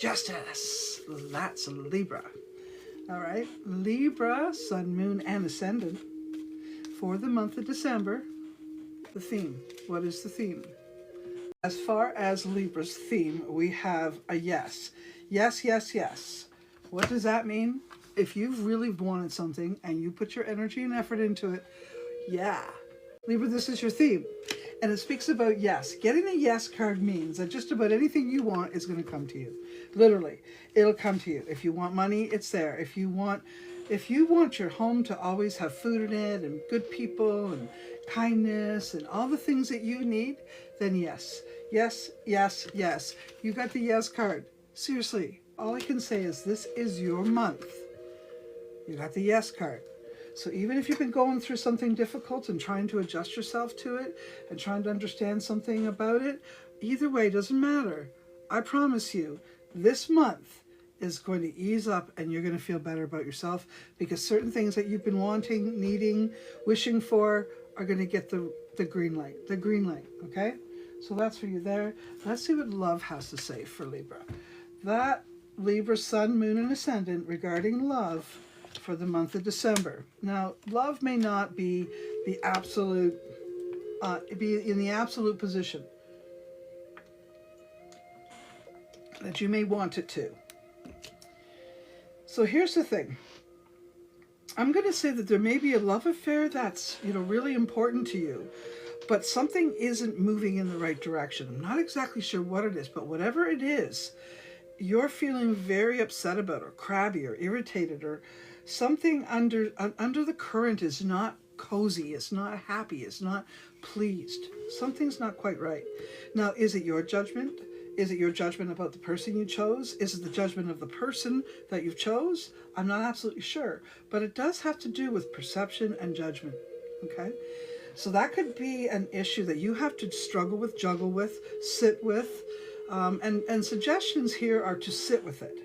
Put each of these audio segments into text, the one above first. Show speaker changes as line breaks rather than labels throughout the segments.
Justice. That's Libra. All right. Libra, Sun, Moon, and Ascendant for the month of December. The theme. What is the theme? As far as Libra's theme, we have a yes. Yes, yes, yes. What does that mean? If you've really wanted something and you put your energy and effort into it, yeah. Libra, this is your theme. And it speaks about yes. Getting a yes card means that just about anything you want is going to come to you. Literally, it'll come to you. If you want money, it's there. If you want your home to always have food in it and good people and kindness and all the things that you need, then yes. Yes, yes, yes. You got the yes card. Seriously, all I can say is this is your month. You got the yes card. So even if you've been going through something difficult and trying to adjust yourself to it and trying to understand something about it, either way, doesn't matter. I promise you, this month is going to ease up and you're going to feel better about yourself because certain things that you've been wanting, needing, wishing for are going to get the green light. The green light, okay? So that's for you there. Let's see what love has to say for Libra. That Libra, Sun, Moon, and Ascendant regarding love for the month of December. Now, love may not be the absolute, be in the absolute position that you may want it to. So here's the thing. I'm going to say that there may be a love affair that's, really important to you, but something isn't moving in the right direction. I'm not exactly sure what it is, but whatever it is, you're feeling very upset about or crabby or irritated or something under the current is not cozy, it's not happy, it's not pleased. Something's not quite right. Now, is it your judgment? Is it your judgment about the person you chose? Is it the judgment of the person that you chose? I'm not absolutely sure, but it does have to do with perception and judgment, okay? So that could be an issue that you have to struggle with, juggle with, sit with, and suggestions here are to sit with it.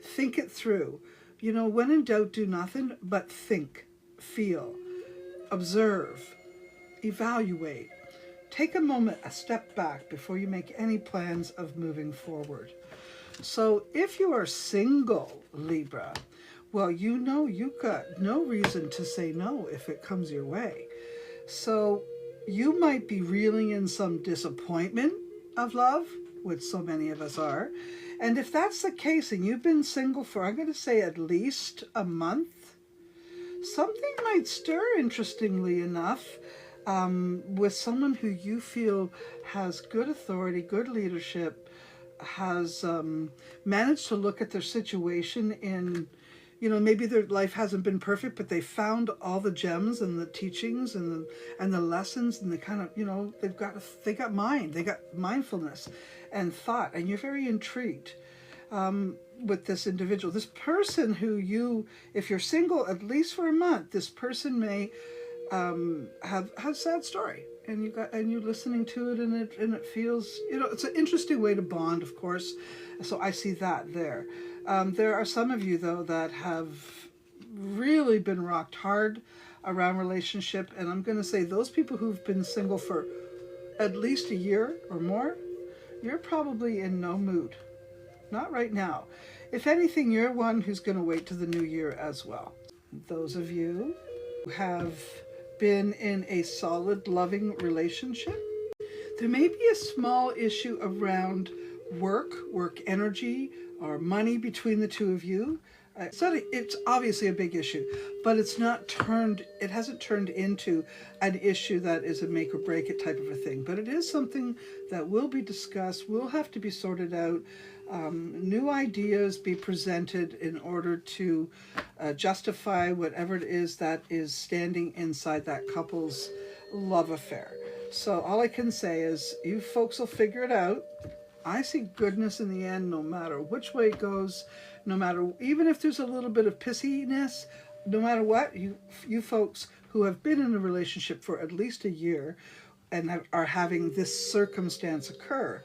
Think it through. When in doubt, do nothing but think, feel, observe, evaluate. Take a moment, a step back before you make any plans of moving forward. So if you are single, Libra, well, you've got no reason to say no if it comes your way. So you might be reeling in some disappointment of love, which so many of us are. And if that's the case and you've been single for, I'm going to say at least a month, something might stir, interestingly enough, with someone who you feel has good authority, good leadership, has managed to look at their situation in, maybe their life hasn't been perfect, but they found all the gems and the teachings and the lessons and the kind of, they got mind, they got mindfulness and thought, and you're very intrigued with this individual. This person who if you're single, at least for a month, this person may have a sad story, and you're listening to it, and it feels, it's an interesting way to bond, of course. So I see that there. There are some of you though that have really been rocked hard around relationship, and I'm going to say those people who've been single for at least a year or more, you're probably in no mood. Not right now. If anything, you're one who's going to wait to the new year as well. Those of you who have been in a solid, loving relationship, there may be a small issue around work energy, or money between the two of you. It's obviously a big issue, but it hasn't turned into an issue that is a make or break it type of a thing. But it is something that will be discussed, will have to be sorted out, new ideas be presented in order to justify whatever it is that is standing inside that couple's love affair. So all I can say is you folks will figure it out. I see goodness in the end, no matter which way it goes, no matter, even if there's a little bit of pissiness, no matter what, you folks who have been in a relationship for at least a year and are having this circumstance occur,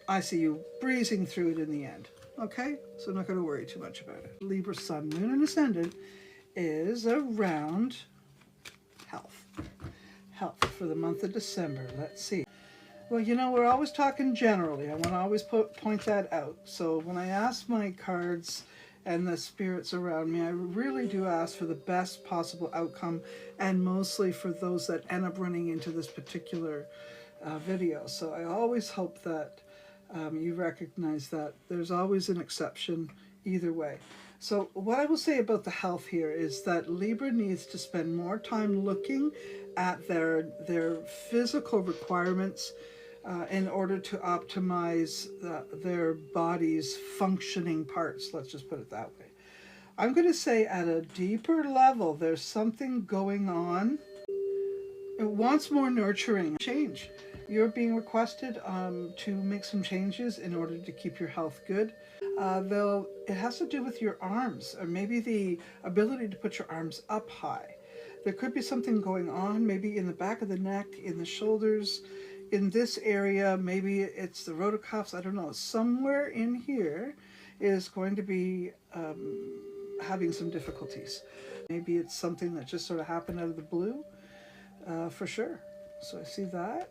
I see you breezing through it in the end. Okay? So I'm not going to worry too much about it. Libra, Sun, Moon, and Ascendant is around health. Health for the month of December. Let's see. Well, you know, we're always talking generally. I want to always point that out. So when I ask my cards and the spirits around me, I really do ask for the best possible outcome, and mostly for those that end up running into this particular video. So I always hope that you recognize that there's always an exception either way. So what I will say about the health here is that Libra needs to spend more time looking at their physical requirements in order to optimize their body's functioning parts. Let's just put it that way. I'm going to say at a deeper level, there's something going on. It wants more nurturing. Change. You're being requested to make some changes in order to keep your health good. It has to do with your arms, or maybe the ability to put your arms up high. There could be something going on, maybe in the back of the neck, in the shoulders, in this area. Maybe it's the rotacuffs. I don't know. Somewhere in here is going to be having some difficulties. Maybe it's something that just sort of happened out of the blue, for sure. So I see that.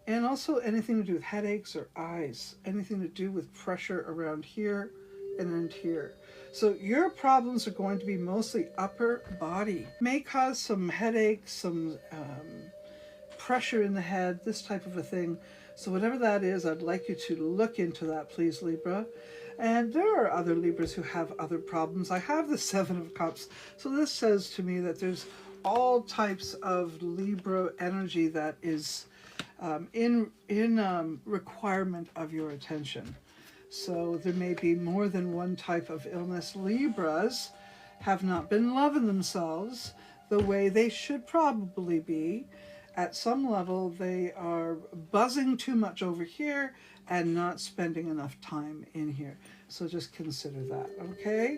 And also anything to do with headaches or eyes, anything to do with pressure around here and here. So your problems are going to be mostly upper body. May cause some headaches, some pressure in the head, this type of a thing. So whatever that is, I'd like you to look into that, please, Libra. And there are other Libras who have other problems. I have the Seven of Cups. So this says to me that there's all types of Libra energy that is in requirement of your attention. So there may be more than one type of illness. Libras have not been loving themselves the way they should probably be. At some level, they are buzzing too much over here and not spending enough time in here. So just consider that, okay?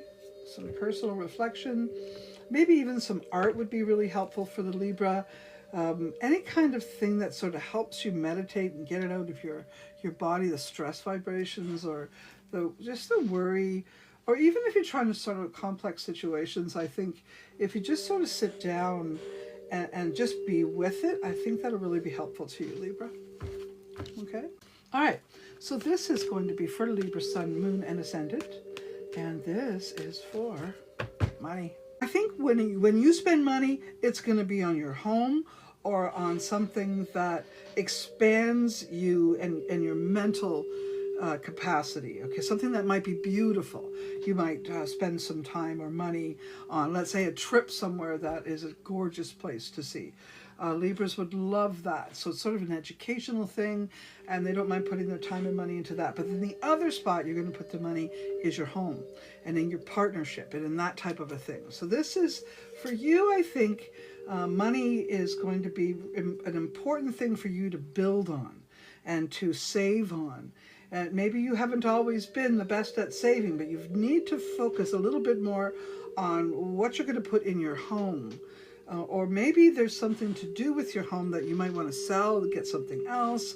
Some personal reflection. Maybe even some art would be really helpful for the Libra. Any kind of thing that sort of helps you meditate and get it out of your body, the stress vibrations, or just the worry, or even if you're trying to sort of complex situations. I think if you just sort of sit down and just be with it, I think that'll really be helpful to you, Libra. Okay? All right. So this is going to be for Libra, Sun, Moon, and Ascendant. And this is for money. I think when you spend money, it's going to be on your home or on something that expands you and your mental capacity. Okay, something that might be beautiful. You might spend some time or money on, let's say, a trip somewhere that is a gorgeous place to see. Libras would love that. So it's sort of an educational thing, and they don't mind putting their time and money into that. But then the other spot you're going to put the money is your home and in your partnership and in that type of a thing. So this is, for you, I think, money is going to be an important thing for you to build on and to save on. And maybe you haven't always been the best at saving, but you need to focus a little bit more on what you're going to put in your home. Or maybe there's something to do with your home that you might want to sell, get something else,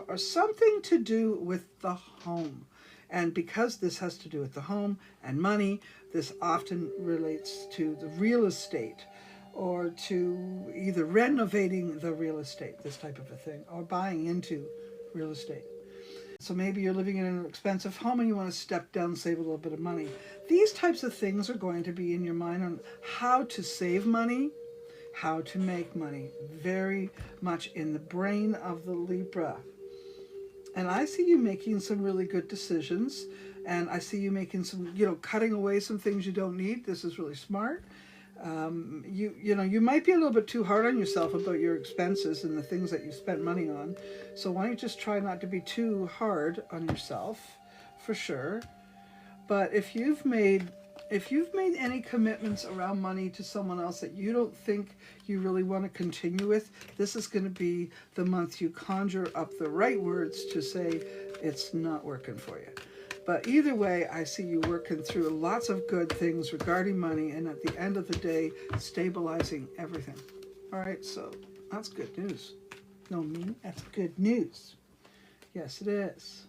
or something to do with the home. And because this has to do with the home and money, this often relates to the real estate, or to either renovating the real estate, this type of a thing, or buying into real estate. So maybe you're living in an expensive home and you want to step down, save a little bit of money. These types of things are going to be in your mind on how to save money, how to make money, very much in the brain of the Libra. And I see you making some really good decisions, and I see you making some, cutting away some things you don't need. This is really smart. You might be a little bit too hard on yourself about your expenses and the things that you spent money on. So why don't you just try not to be too hard on yourself, for sure. But if you've made any commitments around money to someone else that you don't think you really want to continue with, this is going to be the month you conjure up the right words to say it's not working for you. But either way, I see you working through lots of good things regarding money, and at the end of the day, stabilizing everything. All right, so that's good news. No, that's good news. Yes, it is.